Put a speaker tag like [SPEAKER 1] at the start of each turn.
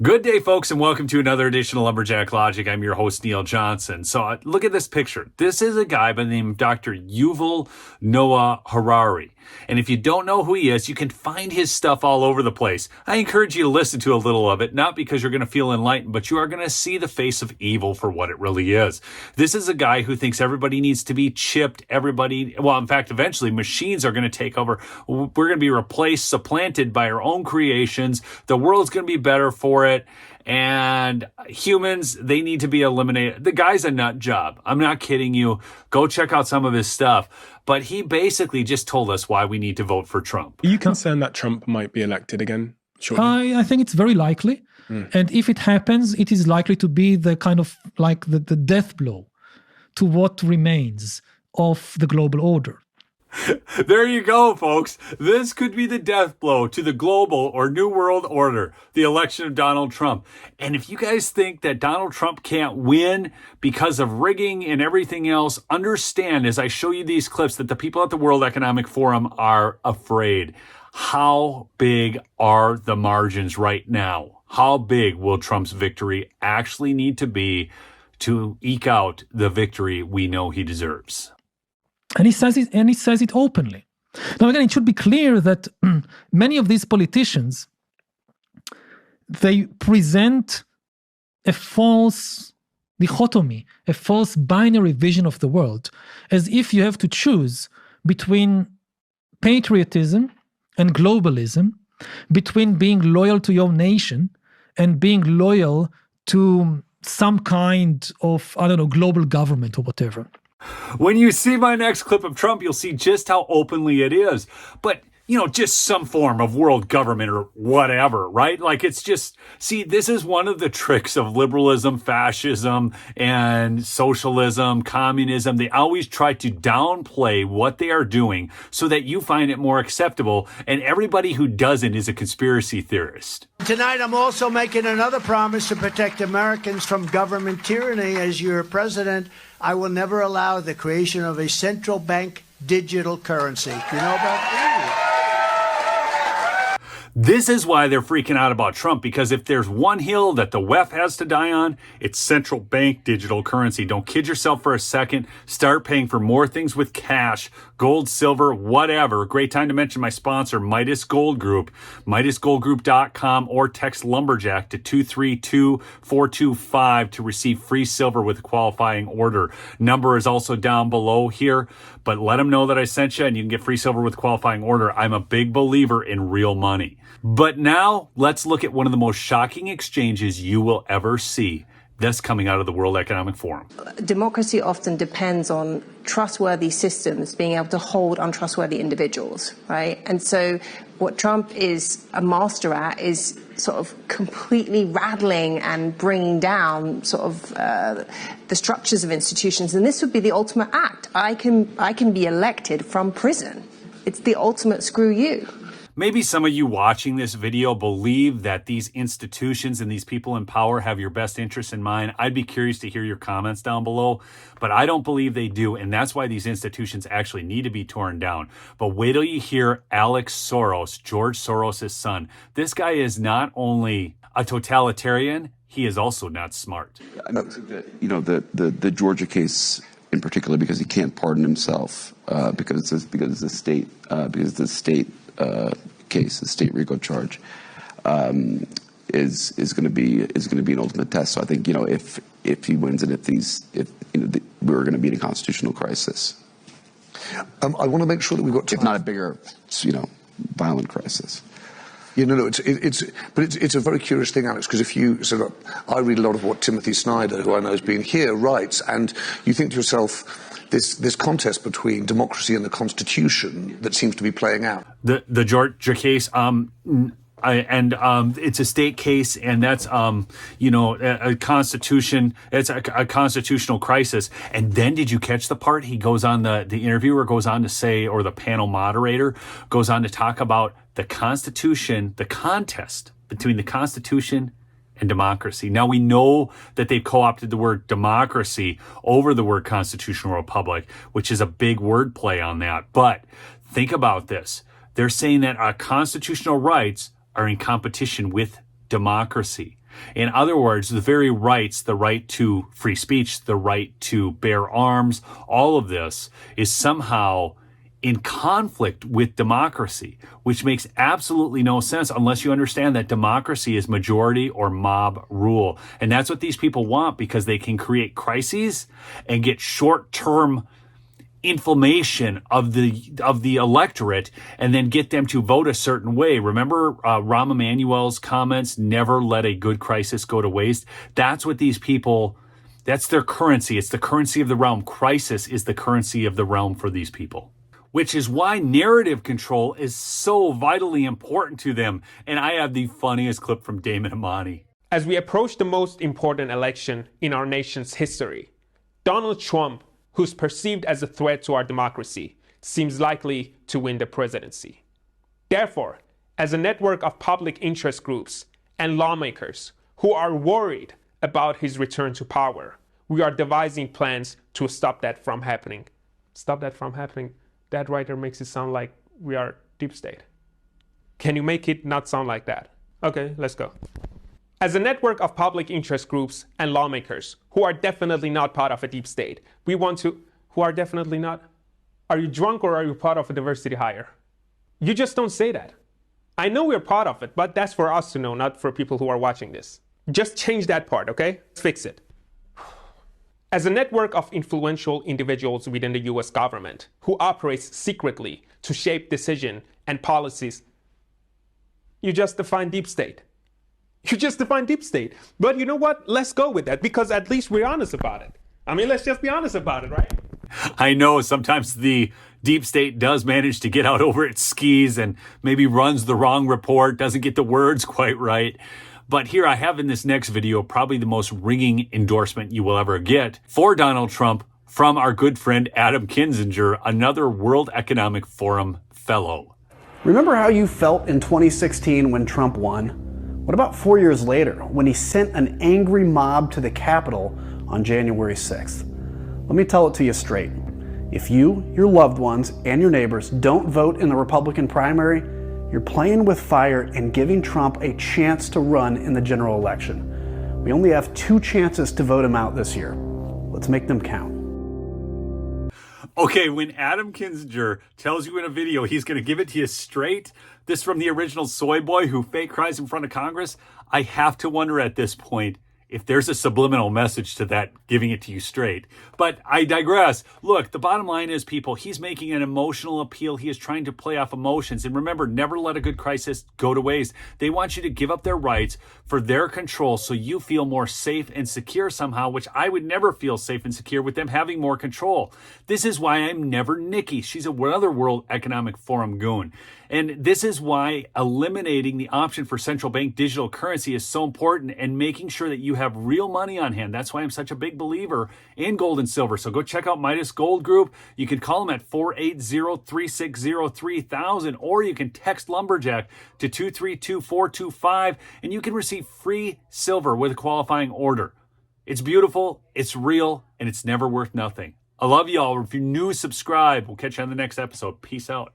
[SPEAKER 1] Good day, folks, and welcome to another edition of Lumberjack Logic. I'm your host, Neil Johnson. So look at this picture. This is a guy by the name of Dr. Yuval Noah Harari. And if you don't know who he is, you can find his stuff all over the place. I encourage you to listen to a little of it, not because you're going to feel enlightened, but you are going to see the face of evil for what it really is. This is a guy who thinks everybody needs to be chipped. In fact, eventually machines are going to take over. We're going to be replaced, supplanted by our own creations. The world's going to be better for it. And humans, they need to be eliminated. The guy's a nut job. I'm not kidding you. Go check out some of his stuff. But he basically just told us why we need to vote for Trump.
[SPEAKER 2] Are you concerned that Trump might be elected again shortly?
[SPEAKER 3] I think it's very likely. And if it happens, it is likely to be the kind of like the death blow to what remains of the global order.
[SPEAKER 1] There you go, folks. This could be the death blow to the global or new world order, the election of Donald Trump. And if you guys think that Donald Trump can't win because of rigging and everything else, understand as I show you these clips that the people at the World Economic Forum are afraid. How big are the margins right now? How big will Trump's victory actually need to be to eke out the victory we know he deserves?
[SPEAKER 3] And he says it openly. Now, again, it should be clear that many of these politicians, they present a false dichotomy, a false binary vision of the world, as if you have to choose between patriotism and globalism, between being loyal to your nation and being loyal to some kind of, global government or whatever.
[SPEAKER 1] When you see my next clip of Trump, you'll see just how openly it is. But, just some form of world government or whatever, right? Like it's just, see, this is one of the tricks of liberalism, fascism, and socialism, communism. They always try to downplay what they are doing so that you find it more acceptable. And everybody who doesn't is a conspiracy theorist.
[SPEAKER 4] Tonight, I'm also making another promise to protect Americans from government tyranny. As your president, I will never allow the creation of a central bank digital currency. Do you know about that?
[SPEAKER 1] This is why they're freaking out about Trump, because if there's one hill that the WEF has to die on, it's central bank digital currency. Don't kid yourself for a second. Start paying for more things with cash, gold, silver, whatever. Great time to mention my sponsor, Midas Gold Group, MidasGoldGroup.com, or text Lumberjack to 232-425 to receive free silver with a qualifying order. Number is also down below here, but let them know that I sent you and you can get free silver with a qualifying order. I'm a big believer in real money. But now let's look at one of the most shocking exchanges you will ever see. That's coming out of the World Economic Forum.
[SPEAKER 5] Democracy often depends on trustworthy systems being able to hold untrustworthy individuals, right? And so what Trump is a master at is sort of completely rattling and bringing down sort of the structures of institutions. And this would be the ultimate act. I can be elected from prison. It's the ultimate screw you.
[SPEAKER 1] Maybe some of you watching this video believe that these institutions and these people in power have your best interests in mind. I'd be curious to hear your comments down below, but I don't believe they do, and that's why these institutions actually need to be torn down. But wait till you hear Alex Soros, George Soros' son. This guy is not only a totalitarian, he is also not smart.
[SPEAKER 6] The Georgia case in particular, because he can't pardon himself, because it's a state case, the state RICO charge, is going to be an ultimate test. So I think if he wins and we're going to be in a constitutional crisis.
[SPEAKER 7] I want to make sure that we've got time.
[SPEAKER 6] If not a bigger, violent crisis.
[SPEAKER 7] It's a very curious thing, Alex, because I read a lot of what Timothy Snyder, who I know has been here, writes, and you think to yourself, this contest between democracy and the Constitution that seems to be playing out.
[SPEAKER 1] The Georgia case, it's a state case, and that's a constitution. It's a constitutional crisis. And then, did you catch the part? He goes on the interviewer goes on to say, or the panel moderator goes on to talk about the Constitution, the contest between the Constitution and democracy. Now, we know that they've co-opted the word democracy over the word constitutional republic, which is a big word play on that. But think about this. They're saying that our constitutional rights are in competition with democracy. In other words, the very rights, the right to free speech, the right to bear arms, all of this is somehow in conflict with democracy, which makes absolutely no sense unless you understand that democracy is majority or mob rule. And that's what these people want, because they can create crises and get short-term inflammation of the electorate and then get them to vote a certain way. Remember Rahm Emanuel's comments, never let a good crisis go to waste? That's what these people, that's their currency. It's the currency of the realm. Crisis is the currency of the realm for these people, which is why narrative control is so vitally important to them. And I have the funniest clip from Damon Amani.
[SPEAKER 8] As we approach the most important election in our nation's history, Donald Trump, who's perceived as a threat to our democracy, seems likely to win the presidency. Therefore, as a network of public interest groups and lawmakers who are worried about his return to power, we are devising plans to stop that from happening. Stop that from happening. That writer makes it sound like we are deep state. Can you make it not sound like that? Okay, let's go. As a network of public interest groups and lawmakers who are definitely not part of a deep state, we want to, who are definitely not, are you drunk or are you part of a diversity hire? You just don't say that. I know we're part of it, but that's for us to know, not for people who are watching this. Just change that part, okay? Fix it. As a network of influential individuals within the US government who operates secretly to shape decision and policies, you just define deep state. You just define deep state. But you know what? Let's go with that, because at least we're honest about it. I mean, let's just be honest about it, right?
[SPEAKER 1] I know sometimes the deep state does manage to get out over its skis and maybe runs the wrong report, doesn't get the words quite right. But here I have in this next video probably the most ringing endorsement you will ever get for Donald Trump from our good friend Adam Kinzinger, another World Economic Forum fellow.
[SPEAKER 9] Remember how you felt in 2016 when Trump won? What about 4 years later when he sent an angry mob to the Capitol on January 6th? Let me tell it to you straight. If you, your loved ones, and your neighbors don't vote in the Republican primary, you're playing with fire and giving Trump a chance to run in the general election. We only have 2 chances to vote him out this year. Let's make them count.
[SPEAKER 1] Okay, when Adam Kinzinger tells you in a video he's going to give it to you straight, this from the original soy boy who fake cries in front of Congress, I have to wonder at this point if there's a subliminal message to that, giving it to you straight. But I digress. Look, the bottom line is, people, he's making an emotional appeal. He is trying to play off emotions. And remember, never let a good crisis go to waste. They want you to give up their rights for their control so you feel more safe and secure somehow, which I would never feel safe and secure with them having more control. This is why I'm never Nikki. She's another World Economic Forum goon. And this is why eliminating the option for central bank digital currency is so important, and making sure that you have real money on hand. That's why I'm such a big believer in gold and silver. So go check out Midas Gold Group. You can call them at 480-360-3000, or you can text Lumberjack to 232-425, and you can receive free silver with a qualifying order. It's beautiful, it's real, and it's never worth nothing. I love y'all. If you're new, subscribe. We'll catch you on the next episode. Peace out.